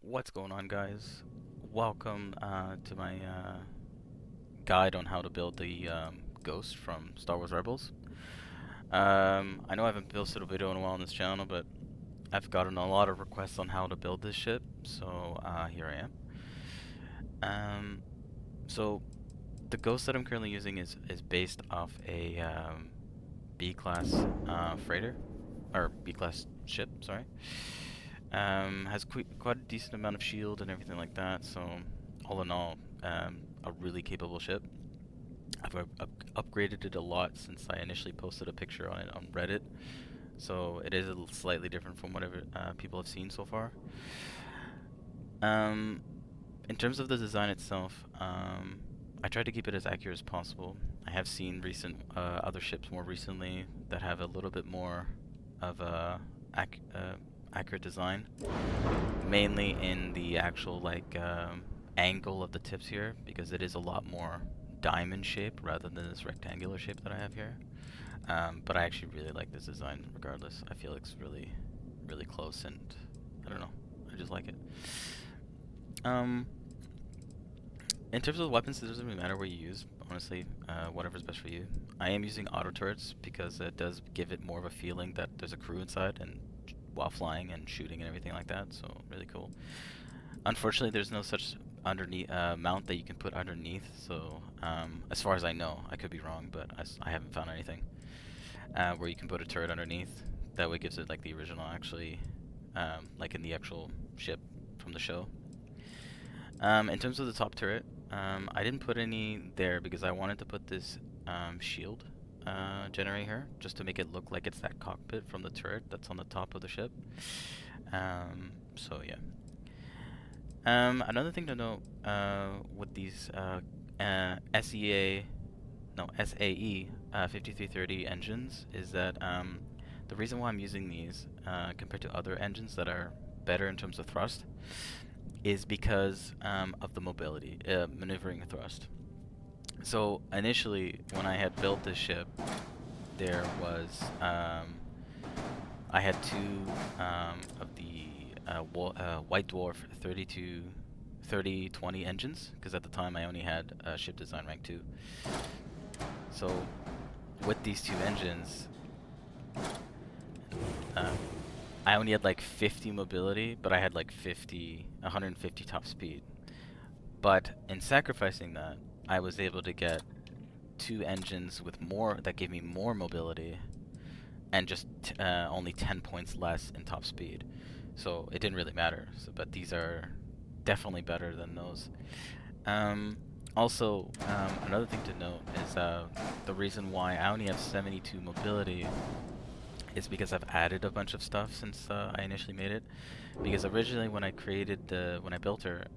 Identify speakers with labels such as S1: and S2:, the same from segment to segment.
S1: What's going on, guys? Welcome to my guide on how to build the Ghost from Star Wars Rebels. I know I haven't posted a video in a while on this channel, but I've gotten a lot of requests on how to build this ship, so here I am. So the Ghost that I'm currently using is based off a B-class freighter, or B-class ship, sorry. Has quite a decent amount of shield and everything like that, so all in all, a really capable ship. I've upgraded it a lot since I initially posted a picture on it on Reddit, so it is slightly different from whatever people have seen so far. In terms of the design itself, I tried to keep it as accurate as possible. I have seen recent other ships more recently that have a little bit more of a accurate design, mainly in the actual angle of the tips here, because it is a lot more diamond shape rather than this rectangular shape that I have here. But I actually really like this design regardless. I feel it's really close, and I don't know, I just like it. In terms of weapons, it doesn't really matter what you use, honestly, whatever's best for you. I am using auto turrets because it does give it more of a feeling that there's a crew inside and while flying and shooting and everything like that, so really cool. Unfortunately, there's no such underneath mount that you can put underneath, so as far as I know, I could be wrong, but I haven't found anything where you can put a turret underneath. That way gives it like the original, actually, like in the actual ship from the show. In terms of the top turret, I didn't put any there because I wanted to put this shield generator just to make it look like it's that cockpit from the turret that's on the top of the ship. So yeah. Another thing to note with these SAE 5330 engines is that the reason why I'm using these compared to other engines that are better in terms of thrust is because of the mobility, maneuvering thrust. So initially, when I had built this ship, there was I had two of the White Dwarf 3020 engines, because at the time I only had ship design rank 2. So with these two engines, I only had like 50 mobility, but I had like 150 top speed. But in sacrificing that, I was able to get two engines with more that gave me more mobility, and just only 10 points less in top speed. So it didn't really matter. So, but these are definitely better than those. Also, another thing to note is the reason why I only have 72 mobility is because I've added a bunch of stuff since I initially made it. Because originally when I built her,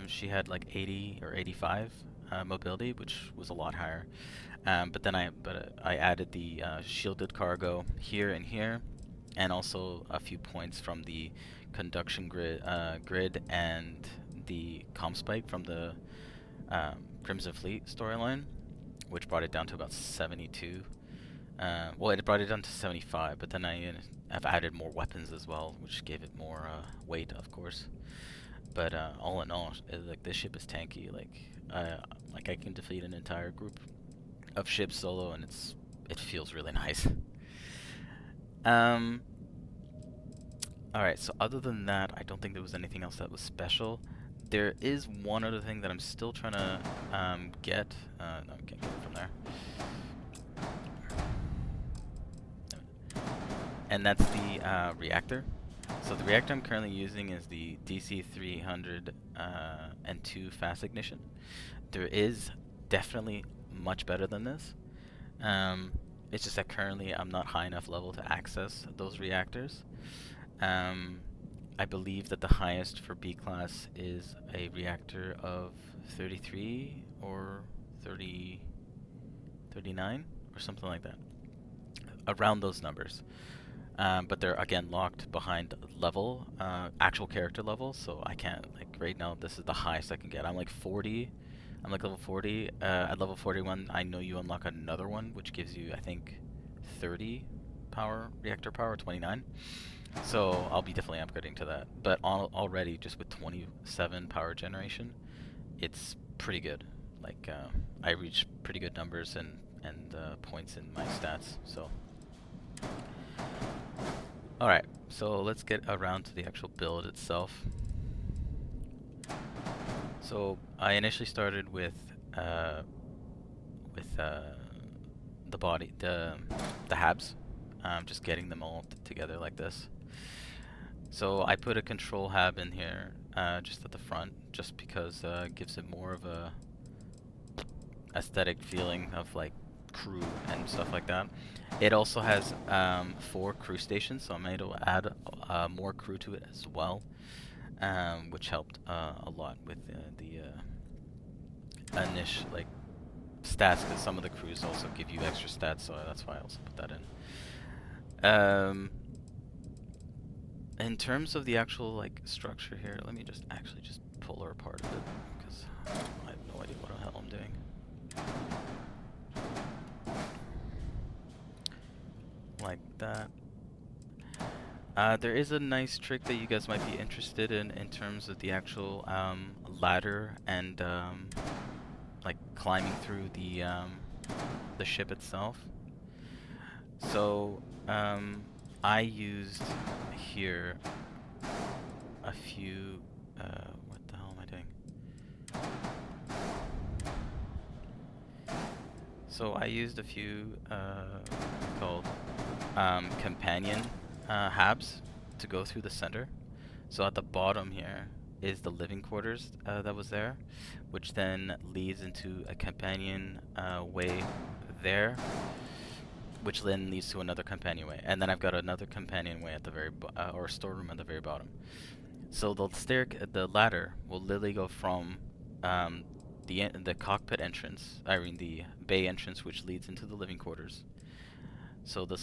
S1: she had like 80 or 85 mobility, which was a lot higher. But then I added the shielded cargo here and here, and also a few points from the conduction grid and the comm spike from the Crimson Fleet storyline, which brought it down to about 72. Well, it brought it down to 75, but then I've added more weapons as well, which gave it more weight, of course. But all in all, like this ship is tanky. Like I can defeat an entire group of ships solo, and it feels really nice. All right. So other than that, I don't think there was anything else that was special. There is one other thing that I'm still trying to get. No, I can't get it from there. And that's the reactor. So the reactor I'm currently using is the DC302 fast ignition. There is definitely much better than this. It's just that currently I'm not high enough level to access those reactors. I believe that the highest for B class is a reactor of 33 or 39 or something like that. Around those numbers. But they're again locked behind level, actual character level, so I can't, like, right now this is the highest I can get. I'm like 40, I'm like level 40. At level 41 I know you unlock another one which gives you, I think, 30 power, reactor power, 29. So I'll be definitely upgrading to that. But already, just with 27 power generation, it's pretty good. Like I reach pretty good numbers and points in my stats. So all right, so let's get around to the actual build itself. So I initially started with the body, the habs, just getting them all together like this. So I put a control hab in here, just at the front, just because it gives it more of a aesthetic feeling of like crew and stuff like that. It also has 4 crew stations, so I'm able to add more crew to it as well, which helped a lot with the initial like stats, because some of the crews also give you extra stats, so that's why I also put that in. In terms of the actual like structure here, let me just actually just pull her apart a bit, because I have no idea what the hell I'm doing. Like that. There is a nice trick that you guys might be interested in terms of the actual ladder and like climbing through the ship itself. So I used here a few. What the hell am I doing? So I used a few called companion habs to go through the center. So at the bottom here is the living quarters that was there, which then leads into a companion way there, which then leads to another companion way, and then I've got another companion way at the very or storeroom at the very bottom. So the ladder will literally go from the cockpit entrance, I mean the bay entrance, which leads into the living quarters. So the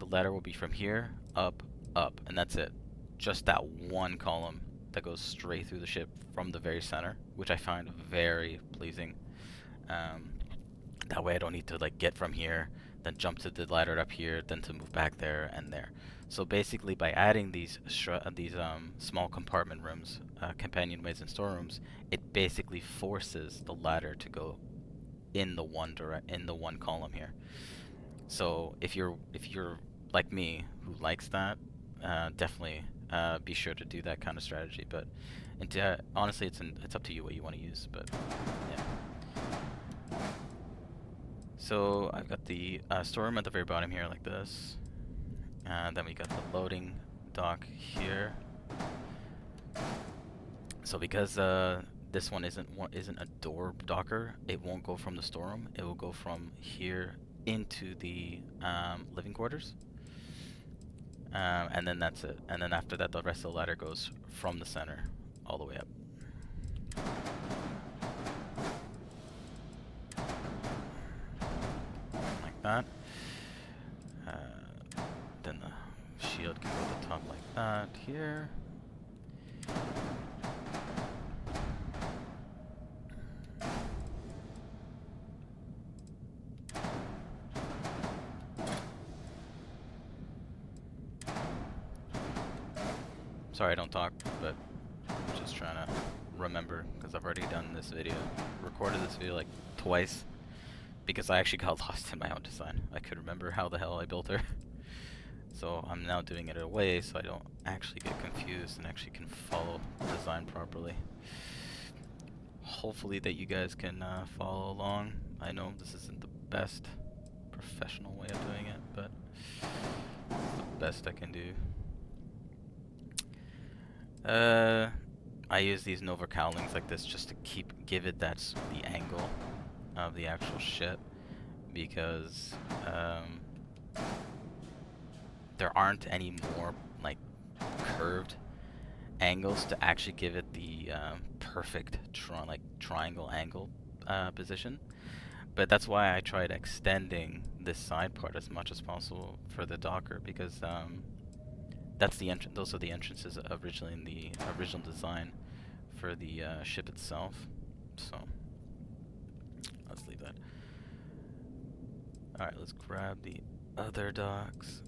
S1: ladder will be from here up, and that's it. Just that one column that goes straight through the ship from the very center, which I find very pleasing. That way I don't need to like get from here, then jump to the ladder up here, then to move back there and there. So basically, by adding these small compartment rooms, companionways and storerooms, it basically forces the ladder to go in the one column here. So if you're like me who likes that, definitely be sure to do that kind of strategy. But honestly, it's up to you what you want to use. But yeah. So I've got the storeroom at the very bottom here, like this. Then we got the loading dock here. So because this one isn't a door docker, it won't go from the storeroom. It will go from here into the living quarters. And then that's it. And then after that, the rest of the ladder goes from the center all the way up. Like that. Then the shield can go to the top like that here. Sorry I don't talk, but I'm just trying to remember, because I've already done this video, recorded this video like twice, because I actually got lost in my own design. I could remember how the hell I built her. So I'm now doing it away so I don't actually get confused and actually can follow the design properly. Hopefully that you guys can follow along. I know this isn't the best professional way of doing it, but it's the best I can do. I use these Nova Cowlings like this just to give it the angle of the actual ship, because there aren't any more like curved angles to actually give it the perfect triangle angle position. But that's why I tried extending this side part as much as possible for the docker, because that's the entrance. Those are the entrances originally in the original design for the ship itself. So let's leave that. All right, let's grab the other docks.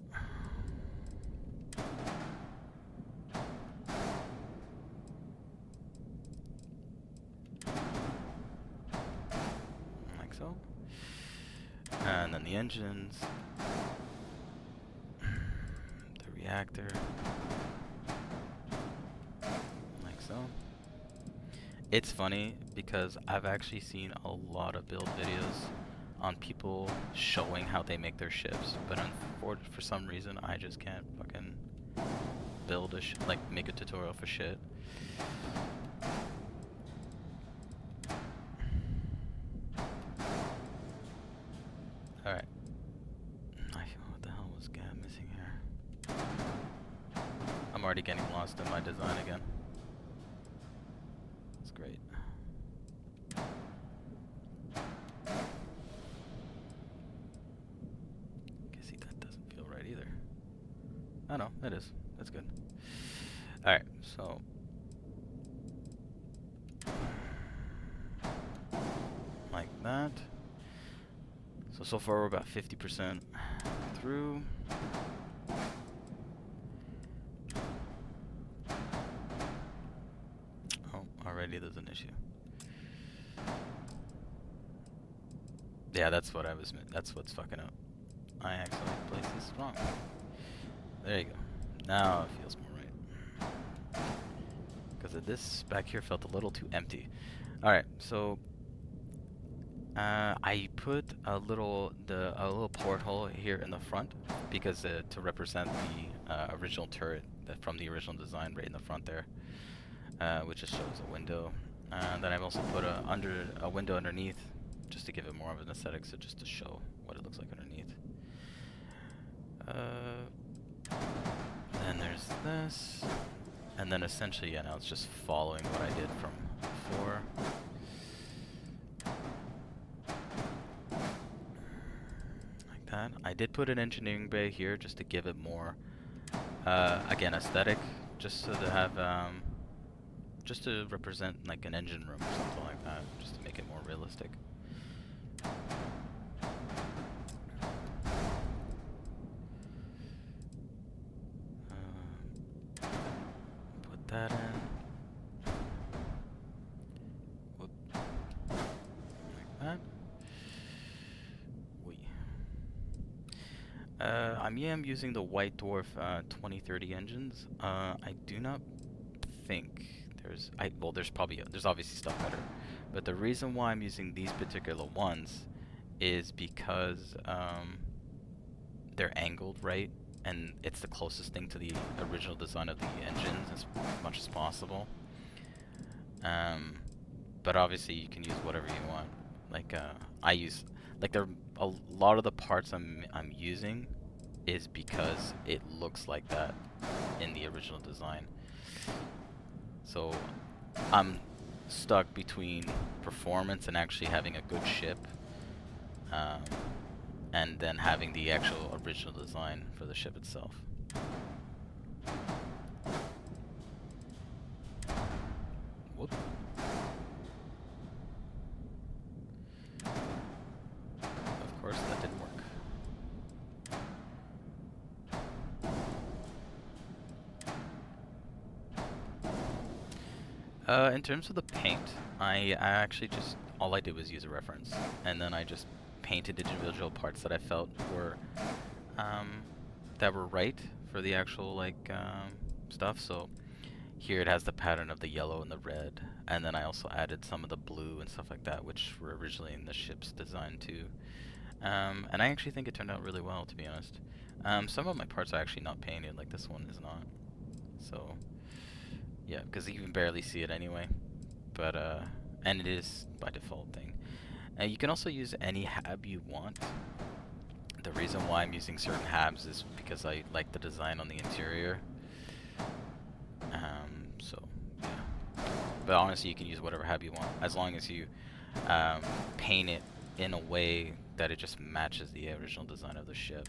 S1: then the engines, the reactor, like so. It's funny because I've actually seen a lot of build videos on people showing how they make their ships, but for some reason I just can't fucking build a like make a tutorial for shit. Alright. What the hell was Gab missing here? I'm already getting lost in my design again. It's great. See, that doesn't feel right either. Oh no, it is. That's good. Alright, so like that. So far we're about 50% through. Oh, already there's an issue. Yeah, that's what that's what's fucking up. I actually placed this wrong. There you go. Now it feels more right. Because this back here felt a little too empty. Alright, so I put a little porthole here in the front because to represent the original turret from the original design right in the front there, which just shows a window. Then I've also put a window underneath just to give it more of an aesthetic, so just to show what it looks like underneath. Then there's this, and then essentially, yeah, now it's just following what I did from before. That. I did put an engineering bay here just to give it more, again, aesthetic, just so to have, just to represent like an engine room or something like that, just to make it more realistic. Put that in. Whoop. Like that. I'm using the White Dwarf 2030 engines. I do not think there's there's obviously stuff better, but the reason why I'm using these particular ones is because they're angled right, and it's the closest thing to the original design of the engines as much as possible. But obviously you can use whatever you want. Like I use, like, a lot of the parts I'm using is because it looks like that in the original design. So I'm stuck between performance and actually having a good ship, and then having the actual original design for the ship itself. Whoop. Of course that didn't work. In terms of the paint, I actually just, all I did was use a reference, and then I just painted individual parts that I felt were right for the actual, like, stuff. So here it has the pattern of the yellow and the red, and then I also added some of the blue and stuff like that, which were originally in the ship's design too. And I actually think it turned out really well, to be honest. Some of my parts are actually not painted, like this one is not. So yeah, because you can barely see it anyway. But and it is by default thing. You can also use any hab you want. The reason why I'm using certain habs is because I like the design on the interior. So yeah. But honestly, you can use whatever hab you want, as long as you paint it in a way that it just matches the original design of the ship.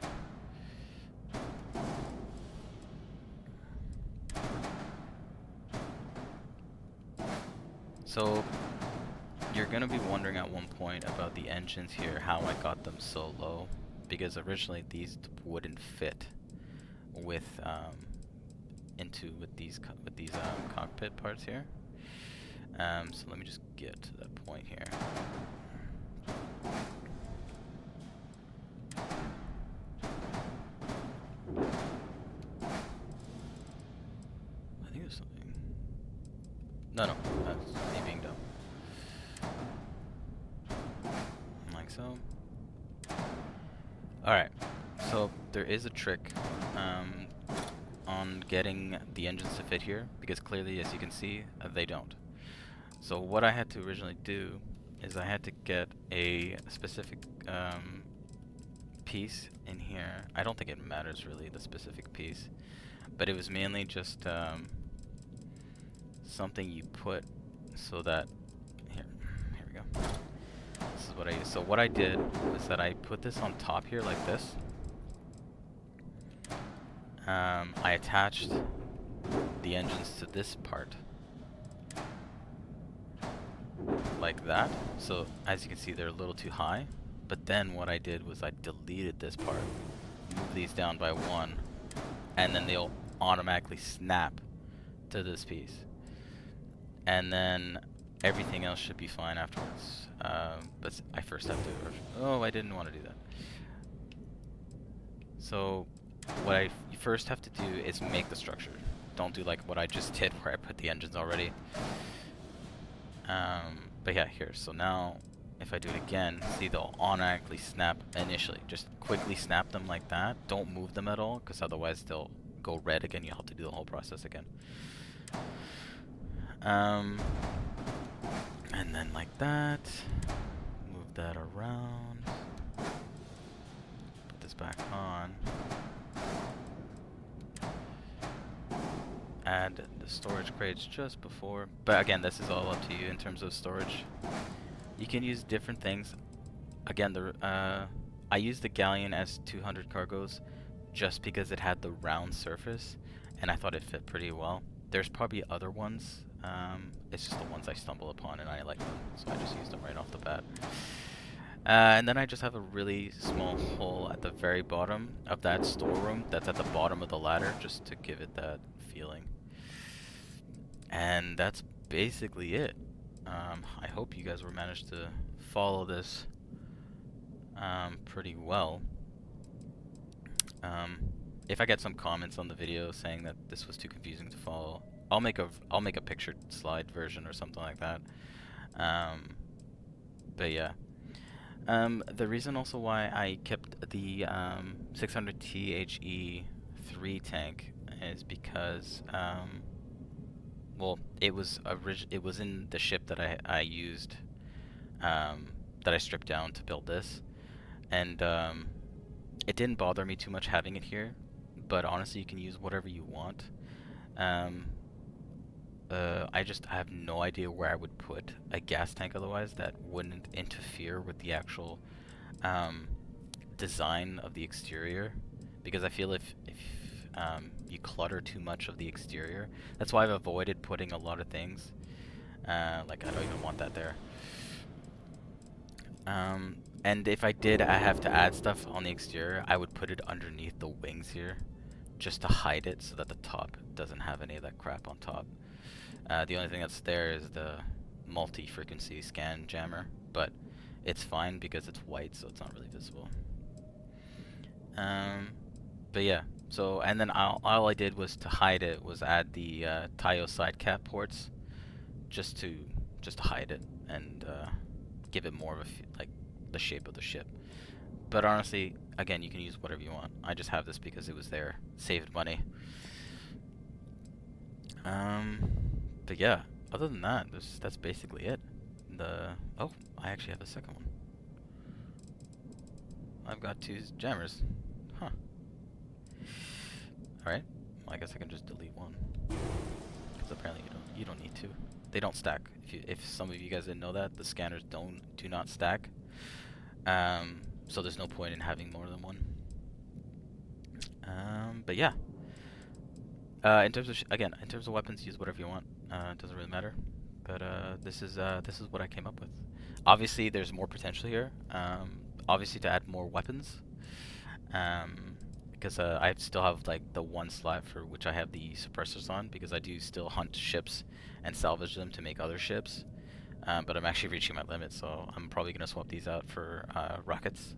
S1: So you're gonna be wondering at one point about the engines here, how I got them so low, because originally these wouldn't fit with these cockpit parts here. So let me just get to that point here. No, no, that's me being dumb. Like so. Alright, so there is a trick on getting the engines to fit here, because clearly, as you can see, they don't. So what I had to originally do is I had to get a specific piece in here. I don't think it matters really, the specific piece, but it was mainly just something you put so that here we go. This is what I used. So what I did was that I put this on top here like this. I attached the engines to this part like that. So as you can see, they're a little too high. But then what I did was I deleted this part, moved these down by 1, and then they'll automatically snap to this piece. And then everything else should be fine afterwards. But I first have to... Oh, I didn't want to do that. So what I first have to do is make the structure. Don't do like what I just did where I put the engines already. But yeah, here. So now if I do it again, see they'll automatically snap initially. Just quickly snap them like that. Don't move them at all, because otherwise they'll go red again. You'll have to do the whole process again. And then like that. Move that around. Put this back on. Add the storage crates just before. But again, this is all up to you in terms of storage. You can use different things. Again, I used the Galleon S200 cargoes just because it had the round surface, and I thought it fit pretty well. There's probably other ones. It's just the ones I stumble upon, and I like them, so I just used them right off the bat. And then I just have a really small hole at the very bottom of that storeroom that's at the bottom of the ladder, just to give it that feeling. And that's basically it. I hope you guys were managed to follow this pretty well. If I get some comments on the video saying that this was too confusing to follow, I'll make a pictured slide version or something like that. But yeah. The reason also why I kept the 600 He3 tank is because well, it was in the ship that I used, that I stripped down to build this, and it didn't bother me too much having it here. But honestly, you can use whatever you want. I have no idea where I would put a gas tank otherwise that wouldn't interfere with the actual design of the exterior, because I feel if you clutter too much of the exterior, that's why I've avoided putting a lot of things. Like I don't even want that there. And if I did, I have to add stuff on the exterior, I would put it underneath the wings here, just to hide it so that the top doesn't have any of that crap on top. The only thing that's there is the multi-frequency scan jammer, but it's fine because it's white, so it's not really visible. But yeah, so, and then all I did was to hide it was add the Taiyo side cap ports, just to hide it and give it more of like the shape of the ship. But honestly, again, you can use whatever you want. I just have this because it was there, saved money. But yeah, other than that, that's basically it. Oh, I actually have a second one. I've got 2 jammers. Huh. Alright, well, I guess I can just delete one, because apparently you don't need to. They don't stack. If some of you guys didn't know that, the scanners do not stack. So there's no point in having more than one. But yeah. In terms of weapons, use whatever you want. It doesn't really matter. But this is what I came up with. Obviously, there's more potential here. Obviously, to add more weapons. Because I still have like the one slot for which I have the suppressors on, because I do still hunt ships and salvage them to make other ships. But I'm actually reaching my limit, so I'm probably gonna swap these out for rockets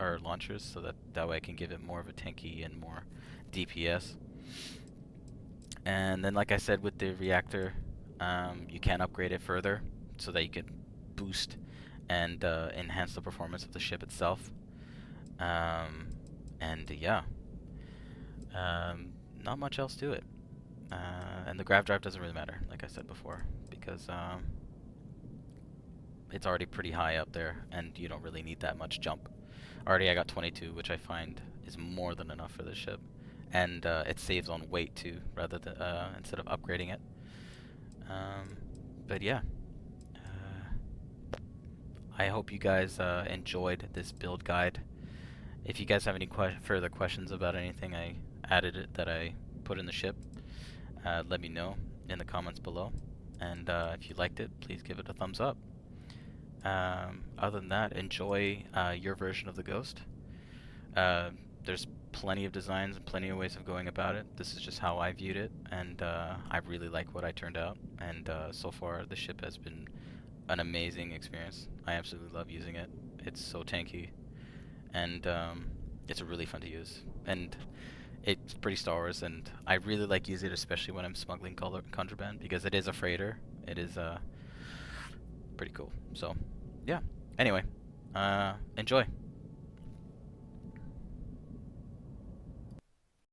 S1: or launchers, so that way I can give it more of a tanky and more DPS. And then, like I said, with the reactor, You can upgrade it further so that you could boost and enhance the performance of the ship itself. And yeah, not much else to it. And the Grav Drive doesn't really matter, like I said before, because it's already pretty high up there, and you don't really need that much jump. Already I got 22, which I find is more than enough for this ship. And it saves on weight too, rather than instead of upgrading it. But yeah, I hope you guys enjoyed this build guide. If you guys have any further questions about anything I added that I put in the ship, let me know in the comments below. And if you liked it, please give it a thumbs up. Other than that, enjoy your version of the Ghost. There's plenty of designs and plenty of ways of going about it. This is just how I viewed it, and I really like what I turned out. And so far, the ship has been an amazing experience. I absolutely love using it. It's so tanky, and it's really fun to use. And it's pretty Star Wars, and I really like using it, especially when I'm smuggling contraband, because it is a freighter. It is pretty cool. So, yeah. Anyway, enjoy.